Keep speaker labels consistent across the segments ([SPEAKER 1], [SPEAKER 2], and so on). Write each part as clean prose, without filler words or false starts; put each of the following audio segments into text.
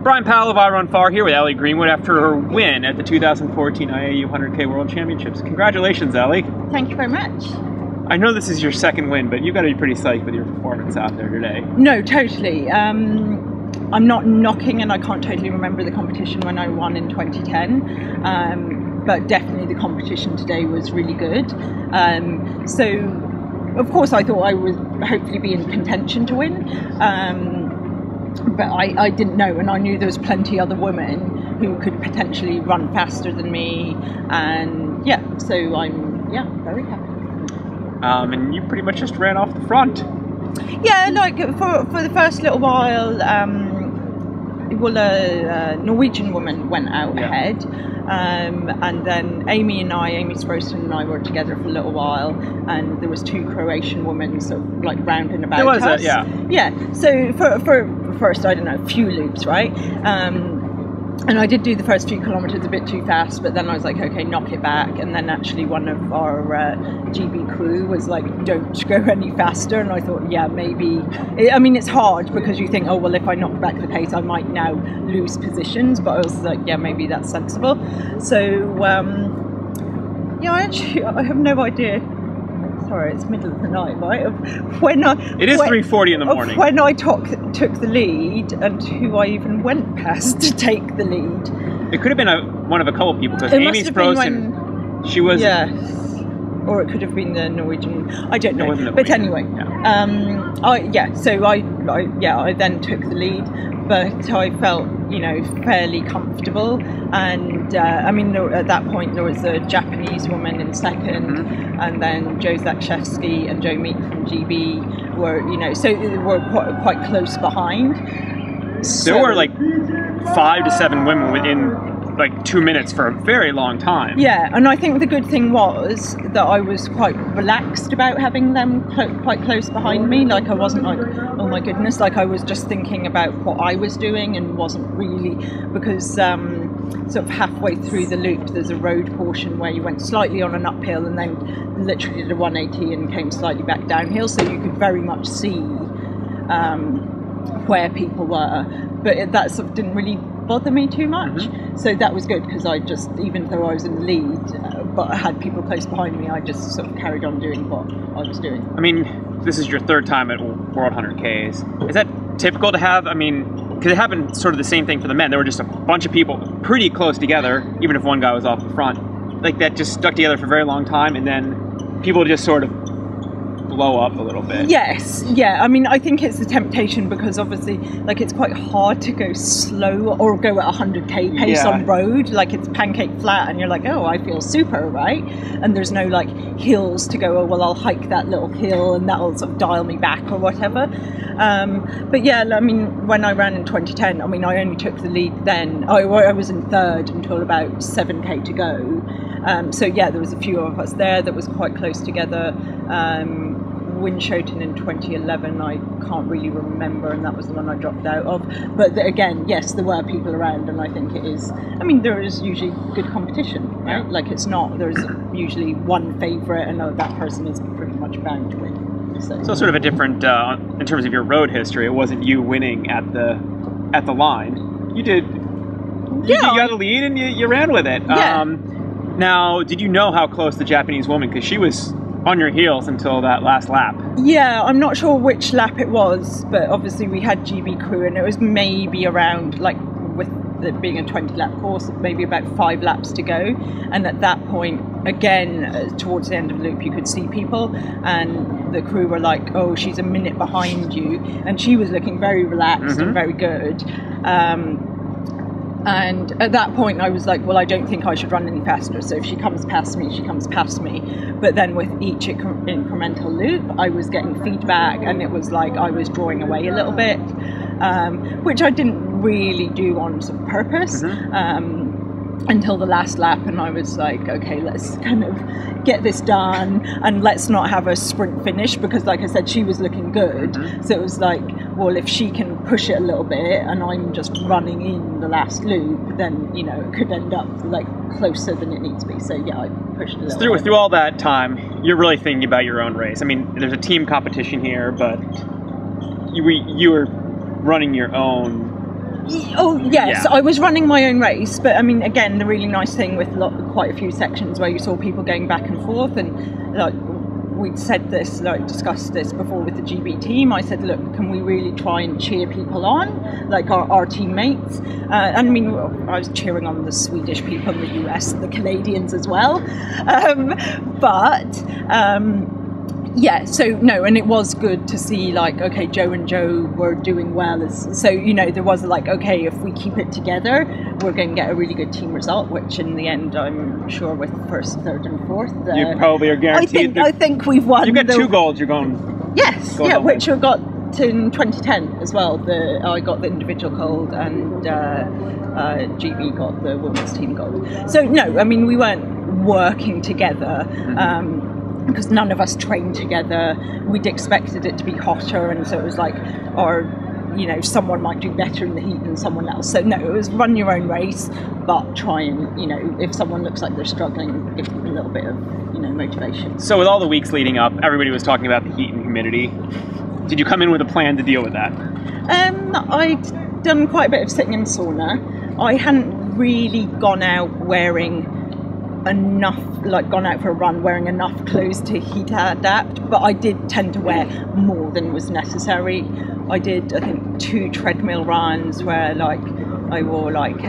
[SPEAKER 1] Brian Powell of I Run Far here with Ellie Greenwood after her win at the 2014 IAU 100k World Championships. Congratulations, Ellie.
[SPEAKER 2] Thank you very much.
[SPEAKER 1] I know this is your second win, but you've got to be pretty psyched with your performance out there today.
[SPEAKER 2] No, totally. I'm not knocking, and I can't totally remember the competition when I won in 2010, but definitely the competition today was really good. So, of course, I thought I would hopefully be in contention to win, but I didn't know, and I knew there was plenty other women who could potentially run faster than me, and yeah, so I'm very happy.
[SPEAKER 1] And you pretty much just ran off the front.
[SPEAKER 2] Yeah, like for the first little while, a Norwegian woman went out ahead, and then Amy Sproston and I were together for a little while, and there was two Croatian women sort of like rounding about us. Yeah. So for first, I don't know, a few loops, right? And I did do the first few kilometres a bit too fast, but then I was like, okay, knock it back. And then actually one of our GB crew was like, don't go any faster. And I thought, yeah, maybe. I mean, it's hard because you think, oh, well, if I knock back the pace, I might now lose positions. But I was like, yeah, maybe that's sensible. So, yeah, I have no idea. Sorry, it's middle of the night, right?
[SPEAKER 1] It is 3:40 in the morning.
[SPEAKER 2] When I took the lead, and who I even went past to take the lead.
[SPEAKER 1] It could have been one of a couple people, because Amy Sproston, she was...
[SPEAKER 2] Yes. Or it could have been the Norwegian, I don't know. But anyway, I then took the lead, but I felt, fairly comfortable. And I mean, at that point there was a Japanese woman in second, and then Joe Zakshevsky and Joe Meek from GB were, so they were quite close behind.
[SPEAKER 1] There were like 5 to 7 women within like 2 minutes for a very long time.
[SPEAKER 2] Yeah, and I think the good thing was that I was quite relaxed about having them quite close behind me. Like I wasn't like, oh my goodness, like I was just thinking about what I was doing and wasn't really, because sort of halfway through the loop there's a road portion where you went slightly on an uphill and then literally did a 180 and came slightly back downhill, so you could very much see where people were, but that sort of didn't really bother me too much. So that was good, because I just, even though I was in the lead but I had people close behind me, I just sort of carried on doing what I was doing. I
[SPEAKER 1] mean, this is your third time at World 100Ks. Is that typical to have? I mean, because it happened sort of the same thing for the men. There were just a bunch of people pretty close together, even if one guy was off the front, like that just stuck together for a very long time, and then people just sort of blow up a little bit.
[SPEAKER 2] Yes, yeah. I mean, I think it's a temptation, because obviously, like, it's quite hard to go slow or go at 100k pace on road. Like, it's pancake flat, and you're like, oh, I feel super, right? And there's no like hills to go, oh, well, I'll hike that little hill, and that'll sort of dial me back or whatever. But yeah, I mean, when I ran in 2010, I mean, I only took the lead then. I was in third until about 7k to go. So yeah, there was a few of us there that was quite close together. Winschoten in 2011, I can't really remember, and that was the one I dropped out of. But again, yes, there were people around, and I think it is, I mean, there is usually good competition, right? Like, it's not, there's usually one favourite, and that person is pretty much bound to win.
[SPEAKER 1] So sort of a different, in terms of your road history, it wasn't you winning at the line. You did, you got a lead and you ran with it.
[SPEAKER 2] Yeah.
[SPEAKER 1] Now, did you know how close the Japanese woman, because she was on your heels until that last lap?
[SPEAKER 2] Yeah, I'm not sure which lap it was, but obviously we had GB crew, and it was maybe around, like, with it being a 20 lap course, maybe about 5 laps to go. And at that point, again, towards the end of the loop, you could see people, and the crew were like, oh, she's a minute behind you, and she was looking very relaxed and very good. And at that point I was like, well, I don't think I should run any faster, so if she comes past me, she comes past me. But then with each incremental loop, I was getting feedback, and it was like I was drawing away a little bit, which I didn't really do on sort of purpose. Until the last lap, and I was like, okay, let's kind of get this done, and let's not have a sprint finish, because like I said, she was looking good. So it was like, well, if she can push it a little bit and I'm just running in the last loop, then, it could end up like closer than it needs to be. So yeah, I pushed it a little bit.
[SPEAKER 1] Through all that time, you're really thinking about your own race. I mean, there's a team competition here, but you were running your own
[SPEAKER 2] Oh yes, I was running my own race, but I mean, again, the really nice thing with quite a few sections where you saw people going back and forth, and like we'd said this, like discussed this before with the GB team. I said, look, can we really try and cheer people on, like our teammates? And I mean, I was cheering on the Swedish people, the US, the Canadians as well. Yeah, so no, and it was good to see like, okay, Joe and Joe were doing well. So, you know, there was like, okay, if we keep it together, we're going to get a really good team result, which in the end, I'm sure with first, third and fourth.
[SPEAKER 1] You probably are guaranteed.
[SPEAKER 2] I think we've won.
[SPEAKER 1] You get 2 golds, you're going.
[SPEAKER 2] Yes, yeah, which I got in 2010 as well. I got the individual gold and GB got the women's team gold. So no, I mean, we weren't working together. Because none of us trained together. We'd expected it to be hotter, and so it was like, or you know, someone might do better in the heat than someone else. So no, it was run your own race, but try and, you know, if someone looks like they're struggling, give them a little bit of, you know, motivation.
[SPEAKER 1] So with all the weeks leading up, everybody was talking about the heat and humidity. Did you come in with a plan to deal with that?
[SPEAKER 2] I'd done quite a bit of sitting in sauna. I hadn't really gone out wearing enough, like gone out for a run wearing enough clothes to heat adapt, but I did tend to wear more than was necessary. I did, I think, 2 treadmill runs where like I wore like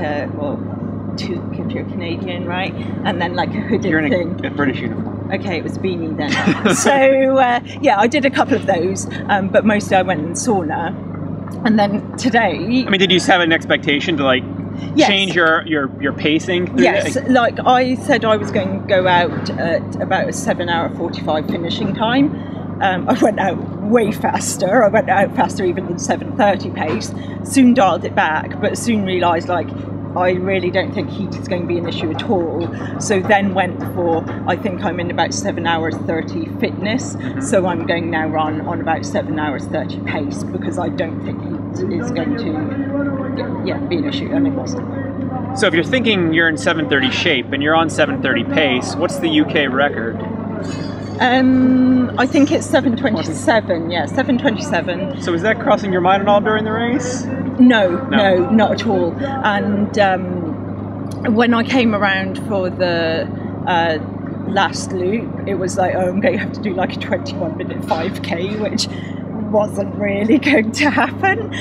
[SPEAKER 2] two if you're Canadian, right, and then like a hooded thing.
[SPEAKER 1] A British uniform.
[SPEAKER 2] Okay, it was beanie then. So yeah, I did a couple of those, but mostly I went in sauna. And then today,
[SPEAKER 1] I mean, did you have an expectation to like change your pacing?
[SPEAKER 2] Yes, like I said, I was going to go out at about a 7-hour 45 finishing time. I went out way faster. I went out faster even than 7:30 pace. Soon dialed it back, but soon realised like I really don't think heat is going to be an issue at all. So then went for, I think I'm in about 7 hours 30 fitness. So I'm going now run on about 7 hours 30 pace, because I don't think heat is going to be an issue, and it wasn't.
[SPEAKER 1] So if you're thinking you're in 7:30 shape and you're on 7:30 pace, what's the UK record?
[SPEAKER 2] I think it's 7:27. Yeah, 7:27.
[SPEAKER 1] So is that crossing your mind at all during the race?
[SPEAKER 2] No, not at all. And when I came around for the last loop, it was like, oh, I'm going to have to do like a 21-minute 5k, which wasn't really going to happen.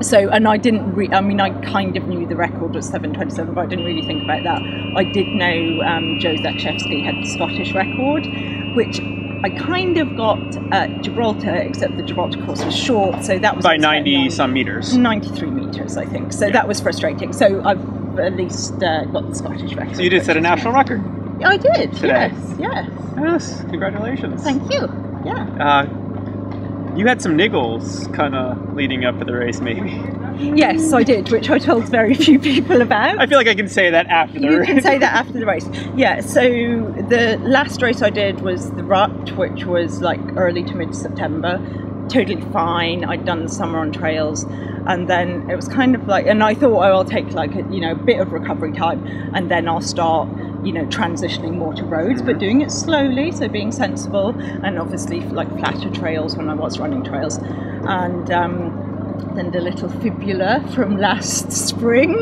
[SPEAKER 2] So, and I didn't I mean, I kind of knew the record was 7:27, but I didn't really think about that. I did know Joe Zakrzewski had the Scottish record, which I kind of got at Gibraltar, except the Gibraltar course was short, so that was
[SPEAKER 1] by 90 some meters.
[SPEAKER 2] 93 meters, I think. So that was frustrating. So I've at least got the Scottish record.
[SPEAKER 1] So you did set a national record.
[SPEAKER 2] I did.
[SPEAKER 1] Today.
[SPEAKER 2] Yes.
[SPEAKER 1] Yes. Congratulations.
[SPEAKER 2] Thank you. Yeah.
[SPEAKER 1] You had some niggles kind of leading up to the race, maybe.
[SPEAKER 2] Yes, I did, which I told very few people about.
[SPEAKER 1] I feel like I can say that after the race.
[SPEAKER 2] You can say that after the race. Yeah, so the last race I did was the Rut, which was like early to mid-September. Totally fine. I'd done the summer on trails, and then it was kind of like, and I thought, oh, I'll take like a bit of recovery time, and then I'll start transitioning more to roads, but doing it slowly, so being sensible, and obviously like flatter trails when I was running trails. And then the little fibula from last spring,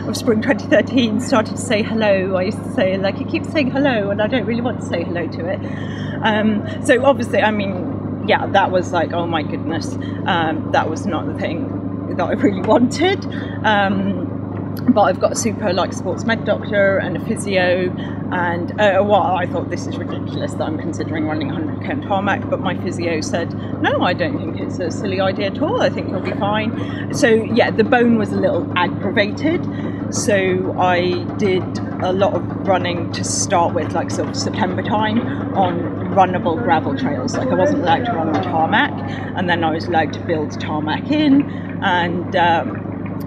[SPEAKER 2] of spring 2013, started to say hello. I used to say, like, it keeps saying hello, and I don't really want to say hello to it. So obviously, I mean, yeah, that was like, oh my goodness, that was not the thing that I really wanted. But I've got a super sports med doctor and a physio, and I thought, this is ridiculous that I'm considering running 100k on tarmac, but my physio said, no, I don't think it's a silly idea at all, I think you'll be fine. So yeah, the bone was a little aggravated, so I did a lot of running to start with, like sort of September time, on runnable gravel trails. Like I wasn't allowed to run on tarmac, and then I was allowed to build tarmac in, and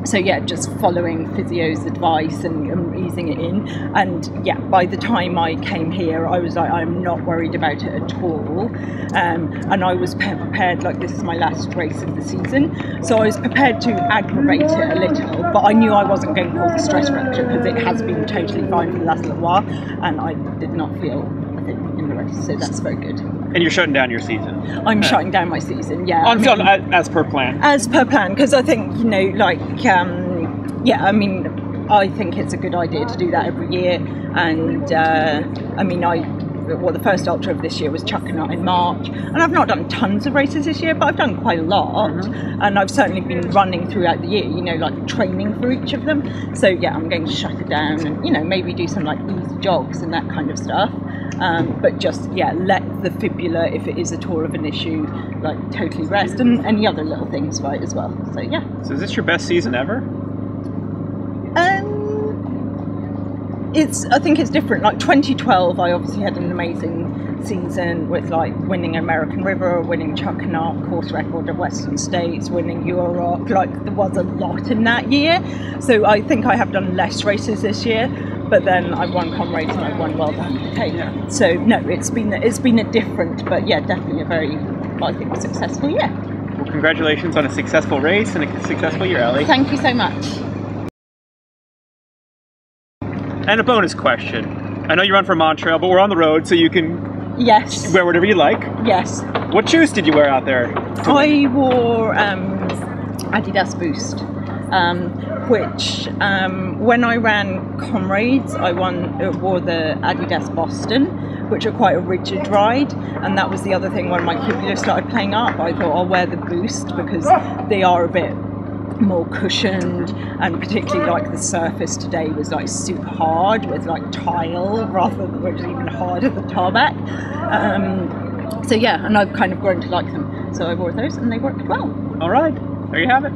[SPEAKER 2] so yeah, just following physio's advice and easing it in. And yeah, by the time I came here, I was like, I'm not worried about it at all. And I was prepared, like this is my last race of the season, so I was prepared to aggravate it a little, but I knew I wasn't going to cause a stress fracture, because it has been totally fine for the last little while, and I did not feel a thing in the race, so that's very good. Yeah.
[SPEAKER 1] And you're shutting down your season.
[SPEAKER 2] I'm shutting down my season. Yeah.
[SPEAKER 1] As per plan.
[SPEAKER 2] As per plan, because I think like I mean, I think it's a good idea to do that every year. And the first ultra of this year was Chuckanut in March, and I've not done tons of races this year, but I've done quite a lot, and I've certainly been running throughout the year, like training for each of them. So yeah, I'm going to shut it down and maybe do some like easy jogs and that kind of stuff, but just let the fibula, if it is at all of an issue, like totally rest, and any other little things right as well. So yeah.
[SPEAKER 1] So is this your best season ever?
[SPEAKER 2] I think it's different. Like 2012, I obviously had an amazing season with like winning American River, winning Chuckanut, course record at Western States, winning Europe. Like there was a lot in that year. So I think I have done less races this year, but then I've won Comrades and I've won World 100k.
[SPEAKER 1] Yeah.
[SPEAKER 2] So no, it's been a different, but yeah, definitely a very, I think, successful year.
[SPEAKER 1] Well, congratulations on a successful race and a successful year, Ellie.
[SPEAKER 2] Thank you so much.
[SPEAKER 1] And a bonus question. I know you run for Montreal, but we're on the road, so you can wear whatever you like.
[SPEAKER 2] Yes.
[SPEAKER 1] What shoes did you wear out there?
[SPEAKER 2] I wore Adidas Boost, which when I ran Comrades, I wore the Adidas Boston, which are quite a rigid ride, and that was the other thing. When my fibula started playing up, I thought I'll wear the Boost because they are a bit more cushioned, and particularly like the surface today was like super hard with like tile rather than, which is even harder than tarmac. So yeah, and I've kind of grown to like them, so I wore those and they worked well.
[SPEAKER 1] All right, there you have it.